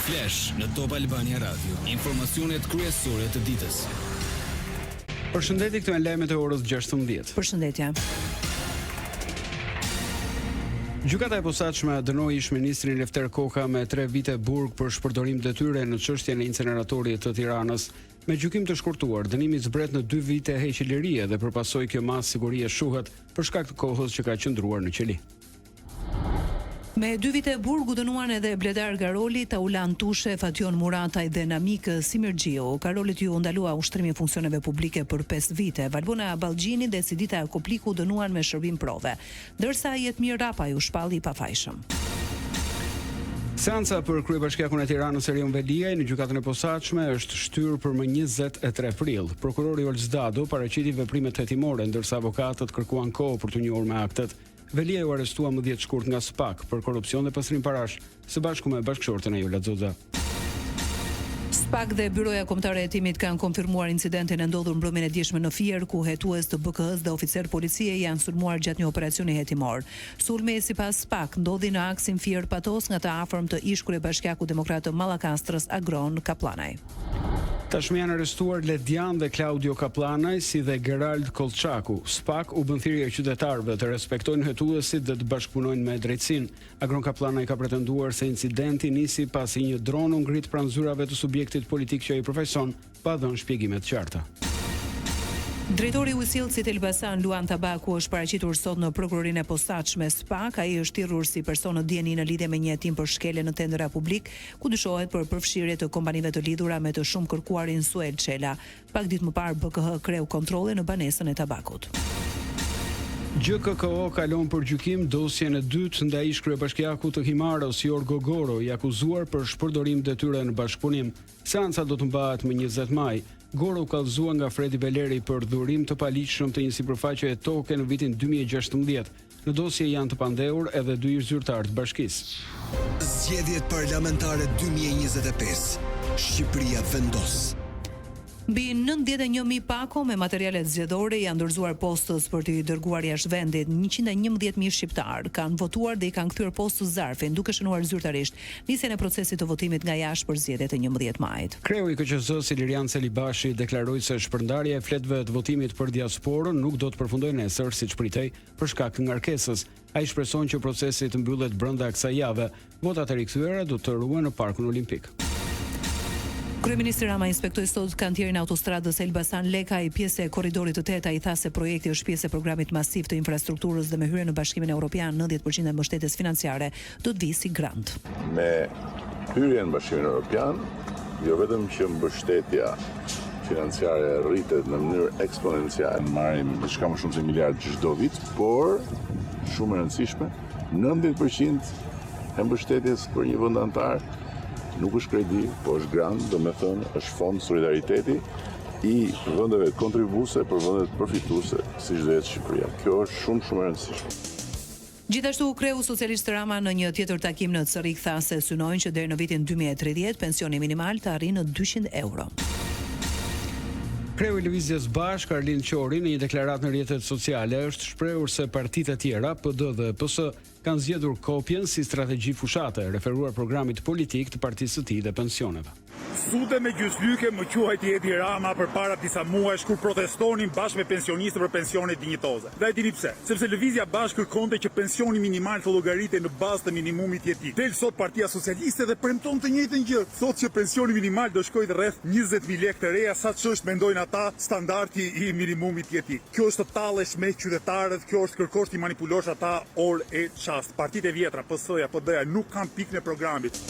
Flash në Top Albania Radio. Informacionet kryesore të ditës. Përshëndetje, këtu janë lajmet e orës 16. Përshëndetje. Gjykata e posaçme dënoi ish-ministrin Lefter Koka me 3 vite burg për shpërdorim detyre në çështjen e inceneratorit të Tiranës. Me gjykim të shkurtuar, dënimi zbret në 2 vite heqje lirie dhe përpasoi kjo masë sigurie shuhet për shkak të kohës që ka qëndruar në qeli. Me 2 vite burg u dënuan edhe Bledar Garoli, Taulan Tushe, Fatjon Murataj dhe Namik Simirgjiu. Karolit ju ndalua ushtrimi i funksioneve publike për 5 vite. Valbona Ballxhini dhe Sidita Kopliku dënuan me shërbim prove, ndërsa Jetmir Rapaj u shpalli i pafajshëm. Seanca për kryebashkiakun e Tiranës Erion Veliaj në gjykatën e posaçme është shtyrë për më 23 prill. Prokurori Olzdado paraqiti veprimet hetimore, ndërsa avokatët kërkuan kohë për të njohur me aktet. Veliaj u arrestua më 10 shkurt nga SPAK për korrupsion dhe pasrim parash, së bashku me bashkëshorten e Jola Xoza. SPAK dhe Byroja Kombëtare e Hetimit kanë konfirmuar incidentin e ndodhur mbrëmjen e dieshme në Fier, ku hetues të BK-s dhe oficer policie janë sulmuar gjatë një operacioni hetimor. Sulmi sipas SPAK ndodhi në aksin Fier Patos nga të afërm të ish kryebashkiaku demokrat të Mallakastrës Agron Kaplanaj. Tashmë janë arrestuar Ledian dhe Claudio Kaplanaj, si dhe Gerald Kolçaku. SPAK u bën thirrje qytetarëve të respektojnë hetuesit dhe të bashkëpunojnë me drejtësinë. Agron Kaplanaj ka pretenduar se incidenti nisi pasi një dron u ngrit pranë zyrave të subjektit politik që ai përfaqëson, pa dhënë shpjegime të qarta. Drejtori i Ujësillësit Elbasan Luan Tabaku është paraqitur sot në prokurorinë e posaçme SPAK. Ai është thirrur si person në dieni në lidhje me një hetim për shkelje në tendera publik, ku dyshohet për përfshirje të kompanive të lidhura me të shumë kërkuarin Suel Çela. Pak ditë më parë BKH kreu kontrolle në banesën e Tabakut. GKKO kalon për gjykim dosjen e dytë ndaj ish kryebashkiakut të Himaros Jorgo Goro, i akuzuar për shpërdorim detyre në bashkëpunim. Seanca do të mbahet më 20 maj. Goro u kallëzua nga Fredi Beleri për dhurim të paligjshëm të një sipërfaqeje toke në vitin 2016. Në dosje janë të pandehur edhe 2 ish zyrtarë të bashkisë. Zgjedhjet parlamentare 2025. Shqipëria vendos. Mbi 91.000 pako me materialet zgjedhore janë dorëzuar postës për të dërguar jashtë vendit. 111.000 shqiptar kanë votuar dhe i kanë kthyer postës zarfin, duke shënuar zyrtarisht nisjen e procesit të votimit nga jashtë për zgjedhjet e 11 majit. Kreu i KQZ-s Ilirian Celibashi deklaroi se shpërndarja e fletëve të votimit për diasporën nuk do të përfundojë nesër, siç pritej, për shkak të ngarkesës. Ai shpreson që procesi të mbyllet brenda kësaj jave. Votat e rikthyer do të ruhen në Parkun Olimpik. Kryeministri Rama inspektoi sot kantierin e autostradës Elbasan-Lekaj, pjesë e korridorit të tetë. Ai tha se projekti është pjesë e programit masiv të infrastrukturës dhe me hyrje në Bashkimin Evropian 90% e mbështetjes financiare do të vijë si grant. Me hyrjen në Bashkimin Evropian, jo vetëm që mbështetja financiare rritet në mënyrë eksponenciale, marrim diçka më shumë se 1 miliard çdo vit, por shumë e rëndësishme, 90% e mbështetjes për një vend antar nuk është kredi, po është grant, do me thënë është fond solidariteti i vendeve kontribuese për vendet përfituese, siç do jetë Shqipëria. Kjo është shumë e rëndësishme. Gjithashtu, kreu socialist Rama në një tjetër takim në Zërik tha se synojnë që deri në vitin 2030 pensioni minimal të arrijë në 200 euro. Kreu i Lëvizjes Bashk, Arlind Qori, në një deklaratë në rrjetet sociale është shprehur se partitë e tjera, PD dhe PS, kanë zgjedhur kopjen si strategji fushate, referuar programit politik të partisë së tij dhe pensioneve. Sute me gjyslyke më quajti Edi Rama përpara disa muajsh kur protestonin bashkë me pensionistë për pensione dinjitoze. Dhe e dini pse? Sepse Lëvizja Bashk kërkonte që pensioni minimal të llogaritej në bazë të minimumit jetik. Del sot Partia Socialiste dhe premton të njëjtën gjë. Thotë që pensioni minimal do shkojë rreth 20.000 lekë të reja, sa ç'është mendojnë ata standardi i minimumit jetik. Kjo është të tallesh me qytetarët, kjo është kërkosh ti manipulosh ata orë e çast. Partitë e vjetra, PS-ja, PD-ja nuk kanë pikën e programit.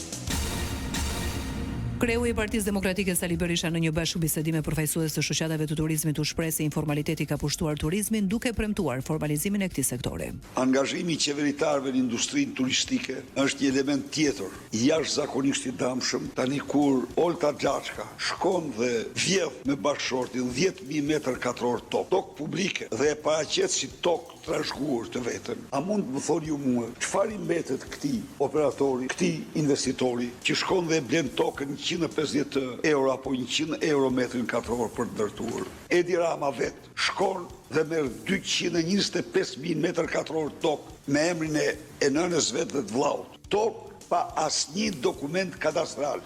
Kreu i Partisë Demokratike Sali Berisha në një bashkëbisedim me përfaqësues të shoqatave të turizmit u shpreh se informaliteti ka pushtuar turizmin, duke premtuar formalizimin e këtij sektori. Angazhimi i qeveritarëve në industrinë turistike është një element tjetër jashtëzakonisht i dëmshëm. Tani kur Olta Xhaçka shkon dhe vjedh me bashkëshortin 10.000 metër katror tokë publike dhe e paraqet si tokë trashëguar të vetën. A mund të më thoni ju mua, çfarë i mbetet këtij operatori, këtij investitori që shkon dhe blen tokën 150 euro apo 100 euro metrin katror për të ndërtuar? Edi Rama vet shkon dhe merr 225.000 metër katror tokë me emrin e nënës vet dhe të vllaut. Tokë pa asnjë dokument kadastral.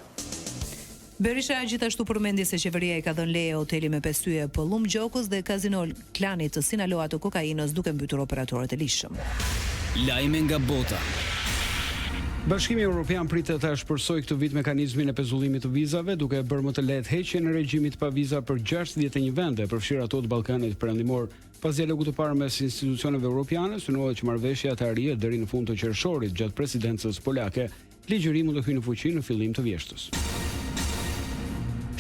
Berisha gjithashtu përmendi se qeveria i ka dhënë leje hoteli me 5 yje Pëllum Gjokës dhe kazino klanit të Sinaloa të kokainës duke mbytur operatorët e lishëm. Lajme nga bota. Bashkimi Evropian pritet ta shpërsojë këtë vit mekanizmin e pezullimit të vizave, duke bërë më të lehtë heqjen e regjimit pa viza për 61 vende, përfshirë ato të Ballkanit Perëndimor. Pas dialogut të parë mes institucioneve europiane, synohet që marrëveshja të arrihet deri në fund të qershorit gjatë presidencës polake. Ligjëri mund të hyjë në fuqi në fillim të vjeshtës.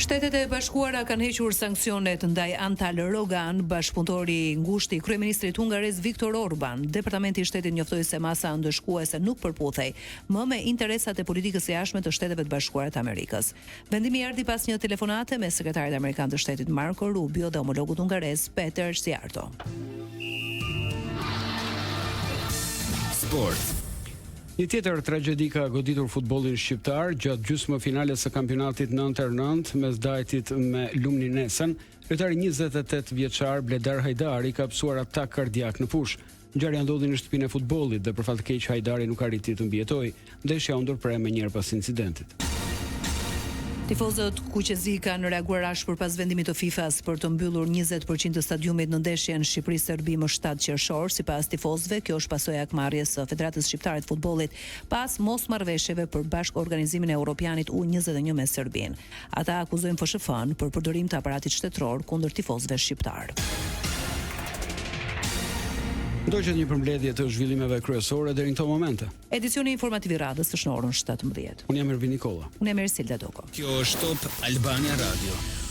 Shtetet e Bashkuara kanë hequr sanksionet ndaj Antal Rogan, bashkëpunëtori ngushtë i kryeministrit hungarez Viktor Orban. Departamenti i Shtetit njoftoi se masa ndëshkuese nuk përputhej më me interesat e politikës së jashtme të Shteteve të Bashkuara të Amerikës. Vendimi erdhi pas një telefonate me sekretarin amerikan të Shtetit Marco Rubio dhe homologut hungarez Peter Sciarto. Sport. Një tjetër tragjedi ka goditur futbollin shqiptar gjatë gjysmëfinales së kampionatit 9-9 mes Dajtit me Lumninesën. Lojtari 28 vjeçar Bledar Hajdari ka psuar atak kardiak në fushë. Ngjarja ndodhi në shtëpinë e futbollit dhe për fat të keq Hajdari nuk arriti të mbijetojë. Ndeshja u ndërprer më njëherë pas incidentit. Tifozët kuqezi kanë reaguar ashpër pas vendimit të FIFA-s për të mbyllur 20% të stadiumit në ndeshjen Shqipëri-Serbi më 7 qershor. Sipas tifozëve, kjo është pasojë e akmarrjes së Federatës Shqiptare të Futbollit pas mosmarrëveshjeve për bashkëorganizimin e Europianit U21 me Serbin. Ata akuzojnë FSHF-n për përdorim të aparatit shtetëror kundër tifozëve shqiptar. Ndoqet një përmbledhje të zhvillimeve kryesore deri në këto momente. Edicioni informativ i radhës është në orën 17. Unë jam Ervin Nikolla. Unë jam Ersilda Doko. Kjo është Top Albania Radio.